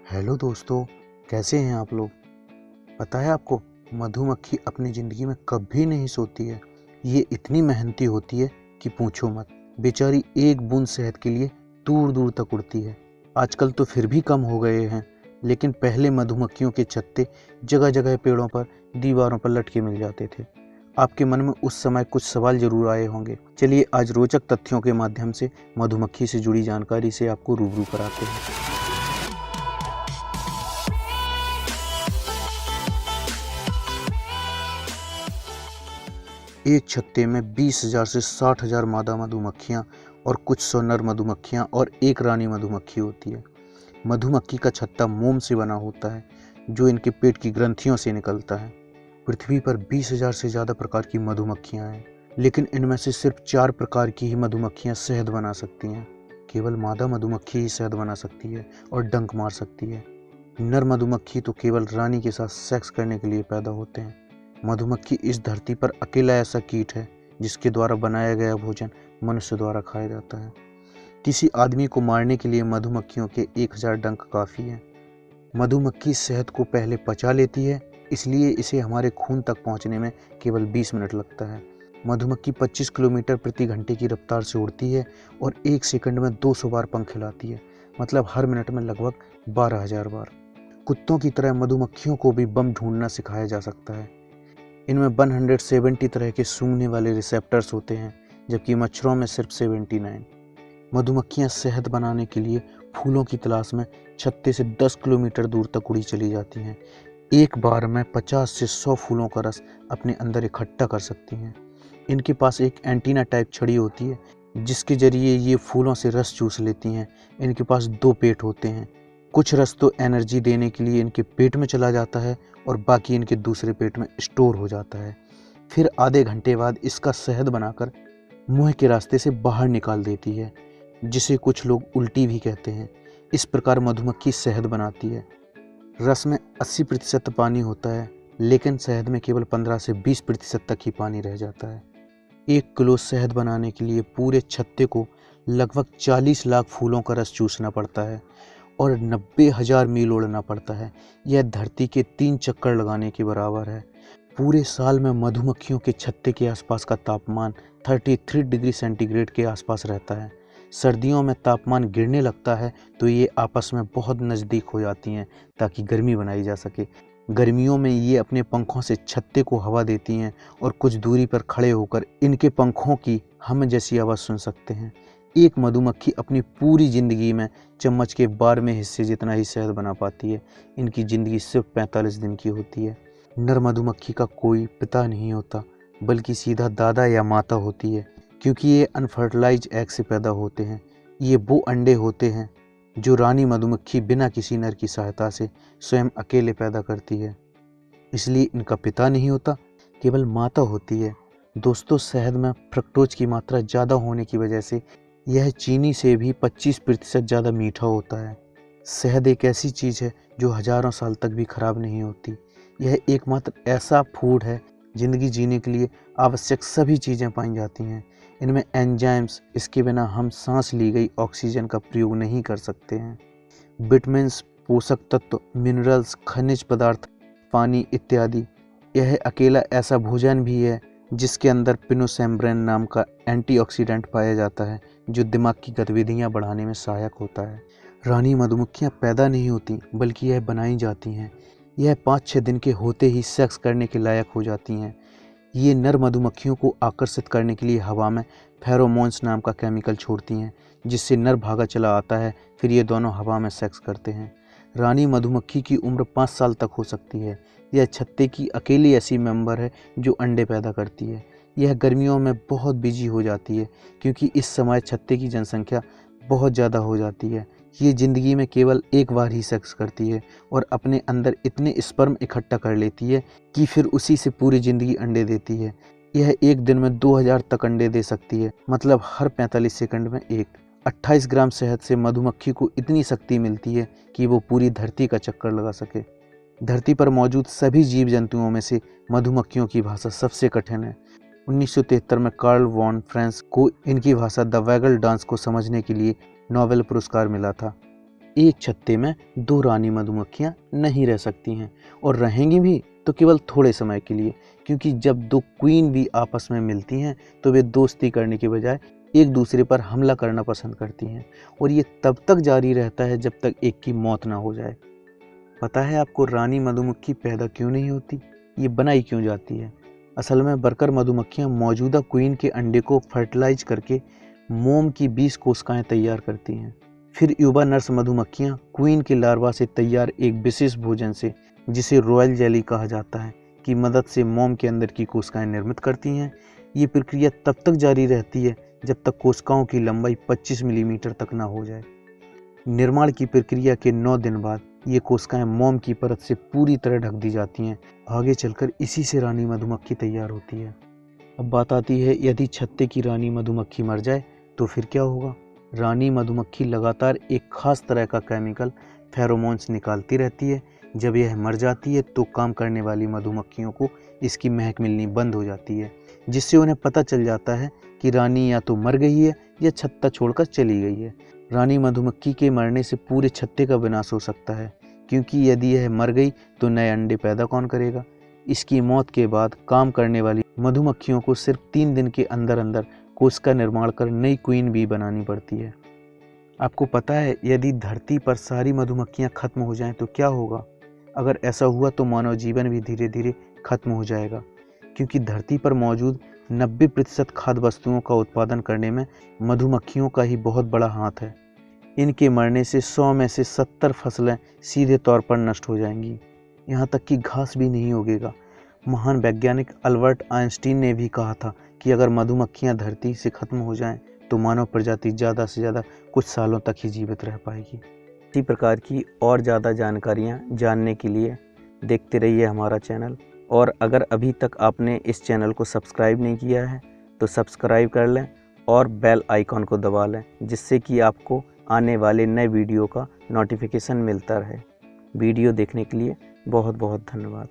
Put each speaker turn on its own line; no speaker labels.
Hello दोस्तों, कैसे हैं आप लोग। पता है आपको, मधुमक्खी अपनी ज़िंदगी में कभी नहीं सोती है। ये इतनी मेहनती होती है कि पूछो मत। बेचारी एक बूंद शहद के लिए दूर दूर तक उड़ती है। आजकल तो फिर भी कम हो गए हैं, लेकिन पहले मधुमक्खियों के छत्ते जगह जगह पेड़ों पर, दीवारों पर लटके मिल जाते थे। आपके मन में उस समय कुछ सवाल जरूर आए होंगे। चलिए आज रोचक तथ्यों के माध्यम से मधुमक्खी से जुड़ी जानकारी से आपको रूबरू कराते हैं। एक छत्ते में 20,000 से 60,000 मादा मधुमक्खियाँ और कुछ सौ नर मधुमक्खियाँ और एक रानी मधुमक्खी होती है। मधुमक्खी का छत्ता मोम से बना होता है, जो इनके पेट की ग्रंथियों से निकलता है। पृथ्वी पर 20,000 से ज़्यादा प्रकार की मधुमक्खियाँ हैं, लेकिन इनमें से सिर्फ 4 प्रकार की ही मधुमक्खियाँ शहद बना सकती हैं। केवल मादा मधुमक्खी ही शहद बना सकती है और डंक मार सकती है। नर मधुमक्खी तो केवल रानी के साथ सेक्स करने के लिए पैदा होते हैं। मधुमक्खी इस धरती पर अकेला ऐसा कीट है जिसके द्वारा बनाया गया भोजन मनुष्य द्वारा खाया जाता है। किसी आदमी को मारने के लिए मधुमक्खियों के 1000 डंक काफ़ी है। मधुमक्खी शहद को पहले पचा लेती है, इसलिए इसे हमारे खून तक पहुंचने में केवल 20 मिनट लगता है। मधुमक्खी 25 किलोमीटर प्रति घंटे की रफ्तार से उड़ती है और 1 सेकंड में 200 बार पंख हिलाती है, मतलब हर मिनट में लगभग 12,000 बार। कुत्तों की तरह मधुमक्खियों को भी बम ढूंढना सिखाया जा सकता है। इनमें 170 तरह के सूंघने वाले रिसेप्टर्स होते हैं, जबकि मच्छरों में सिर्फ 79। मधुमक्खियां शहद बनाने के लिए फूलों की तलाश में छत्ते से 10 किलोमीटर दूर तक उड़ी चली जाती हैं। एक बार में 50 से 100 फूलों का रस अपने अंदर इकट्ठा कर सकती हैं। इनके पास एक एंटीना टाइप छड़ी होती है, जिसके जरिए ये फूलों से रस चूस लेती हैं। इनके पास 2 पेट होते हैं। कुछ रस तो एनर्जी देने के लिए इनके पेट में चला जाता है और बाकी इनके दूसरे पेट में स्टोर हो जाता है। फिर आधे घंटे बाद इसका शहद बनाकर मुंह के रास्ते से बाहर निकाल देती है, जिसे कुछ लोग उल्टी भी कहते हैं। इस प्रकार मधुमक्खी शहद बनाती है। रस में 80% पानी होता है, लेकिन शहद में केवल 15 से 20% तक ही पानी रह जाता है। 1 किलो शहद बनाने के लिए पूरे छत्ते को लगभग 40 लाख फूलों का रस चूसना पड़ता है और 90,000 मील उड़ना पड़ता है। यह धरती के 3 चक्कर लगाने के बराबर है। पूरे साल में मधुमक्खियों के छत्ते के आसपास का तापमान 33 डिग्री सेंटीग्रेड के आसपास रहता है। सर्दियों में तापमान गिरने लगता है तो ये आपस में बहुत नज़दीक हो जाती हैं ताकि गर्मी बनाई जा सके। गर्मियों में ये अपने पंखों से छत्ते को हवा देती हैं और कुछ दूरी पर खड़े होकर इनके पंखों की हम जैसी आवाज़ सुन सकते हैं। एक मधुमक्खी अपनी पूरी ज़िंदगी में चम्मच के 12वें हिस्से जितना ही शहद बना पाती है। इनकी ज़िंदगी सिर्फ 45 दिन की होती है। नर मधुमक्खी का कोई पिता नहीं होता, बल्कि सीधा दादा या माता होती है, क्योंकि ये अनफर्टिलाइज एग से पैदा होते हैं। ये वो अंडे होते हैं जो रानी मधुमक्खी बिना किसी नर की सहायता से स्वयं अकेले पैदा करती है। इसलिए इनका पिता नहीं होता, केवल माता होती है। दोस्तों, शहद में फ्रक्टोज की मात्रा ज़्यादा होने की वजह से यह चीनी से भी 25% ज़्यादा मीठा होता है। शहद एक ऐसी चीज़ है जो हज़ारों साल तक भी खराब नहीं होती। यह एकमात्र ऐसा फूड है ज़िंदगी जीने के लिए आवश्यक सभी चीज़ें पाई जाती हैं। इनमें एंजाइम्स, इसके बिना हम सांस ली गई ऑक्सीजन का प्रयोग नहीं कर सकते हैं। विटामिन्स, पोषक तत्व, मिनरल्स, खनिज पदार्थ, पानी इत्यादि। यह अकेला ऐसा भोजन भी है जिसके अंदर पिनोसेम्ब्रेन नाम का एंटीऑक्सीडेंट पाया जाता है, जो दिमाग की गतिविधियां बढ़ाने में सहायक होता है। रानी मधुमक्खियां पैदा नहीं होती, बल्कि यह बनाई जाती हैं। यह 5-6 दिन के होते ही सेक्स करने के लायक हो जाती हैं। ये नर मधुमक्खियों को आकर्षित करने के लिए हवा में फेरोमोन्स नाम का केमिकल छोड़ती हैं, जिससे नर भागा चला आता है। फिर ये दोनों हवा में सेक्स करते हैं। रानी मधुमक्खी की उम्र 5 साल तक हो सकती है। यह छत्ते की अकेली ऐसी मेंबर है जो अंडे पैदा करती है। यह गर्मियों में बहुत बिजी हो जाती है, क्योंकि इस समय छत्ते की जनसंख्या बहुत ज़्यादा हो जाती है। ये ज़िंदगी में केवल एक बार ही सेक्स करती है और अपने अंदर इतने स्पर्म इकट्ठा कर लेती है कि फिर उसी से पूरी ज़िंदगी अंडे देती है। यह एक दिन में 2000 तक अंडे दे सकती है, मतलब हर 45 सेकंड में एक। 28 ग्राम शहद से मधुमक्खी को इतनी शक्ति मिलती है कि वो पूरी धरती का चक्कर लगा सके। धरती पर मौजूद सभी जीव जंतुओं में से मधुमक्खियों की भाषा सबसे कठिन है। 1973 में कार्ल वॉन फ्रांस को इनकी भाषा द वैगल डांस को समझने के लिए नोबेल पुरस्कार मिला था। एक छत्ते में 2 रानी मधुमक्खियाँ नहीं रह सकती हैं, और रहेंगी भी तो केवल थोड़े समय के लिए, क्योंकि जब 2 क्वीन भी आपस में मिलती हैं तो वे दोस्ती करने के बजाय एक दूसरे पर हमला करना पसंद करती हैं, और ये तब तक जारी रहता है जब तक एक की मौत ना हो जाए। पता है आपको रानी मधुमक्खी पैदा क्यों नहीं होती, ये बनाई क्यों जाती है? असल में वर्कर मधुमक्खियाँ मौजूदा क्वीन के अंडे को फर्टिलाइज करके मोम की 20 कोशिकाएं तैयार करती हैं। फिर युवा नर्स मधुमक्खियाँ क्वीन के लार्वा से तैयार एक विशेष भोजन से, जिसे रॉयल जेली कहा जाता है, की मदद से मोम के अंदर की कोशिकाएं निर्मित करती हैं। ये प्रक्रिया तब तक जारी रहती है जब तक कोशिकाओं की लंबाई 25 मिलीमीटर तक ना हो जाए। निर्माण की प्रक्रिया के 9 दिन बाद ये कोशिकाएं मोम की परत से पूरी तरह ढक दी जाती हैं। आगे चलकर इसी से रानी मधुमक्खी तैयार होती है। अब बात आती है, यदि छत्ते की रानी मधुमक्खी मर जाए तो फिर क्या होगा? रानी मधुमक्खी लगातार एक खास तरह का केमिकल फेरोमोन्स निकालती रहती है। जब यह मर जाती है तो काम करने वाली मधुमक्खियों को इसकी महक मिलनी बंद हो जाती है, जिससे उन्हें पता चल जाता है कि रानी या तो मर गई है या छत्ता छोड़कर चली गई है। रानी मधुमक्खी के मरने से पूरे छत्ते का विनाश हो सकता है, क्योंकि यदि यह मर गई तो नए अंडे पैदा कौन करेगा? इसकी मौत के बाद काम करने वाली मधुमक्खियों को सिर्फ 3 दिन के अंदर अंदर कोशिका निर्माण कर नई क्वीन बी बनानी पड़ती है। आपको पता है, यदि धरती पर सारी मधुमक्खियां खत्म हो जाएं तो क्या होगा? अगर ऐसा हुआ तो मानव जीवन भी धीरे धीरे खत्म हो जाएगा, क्योंकि धरती पर मौजूद 90% खाद्य वस्तुओं का उत्पादन करने में मधुमक्खियों का ही बहुत बड़ा हाथ है। इनके मरने से 100 में से 70 फसलें सीधे तौर पर नष्ट हो जाएंगी, यहाँ तक कि घास भी नहीं उगेगा। महान वैज्ञानिक अल्बर्ट आइंस्टीन ने भी कहा था कि अगर मधुमक्खियां धरती से खत्म हो जाएं तो मानव प्रजाति ज़्यादा से ज़्यादा कुछ सालों तक ही जीवित रह पाएगी। इसी प्रकार की और ज़्यादा जानकारियाँ जानने के लिए देखते रहिए हमारा चैनल, और अगर अभी तक आपने इस चैनल को सब्सक्राइब नहीं किया है तो सब्सक्राइब कर लें और बेल आइकॉन को दबा लें, जिससे कि आपको आने वाले नए वीडियो का नोटिफिकेशन मिलता रहे। वीडियो देखने के लिए बहुत बहुत धन्यवाद।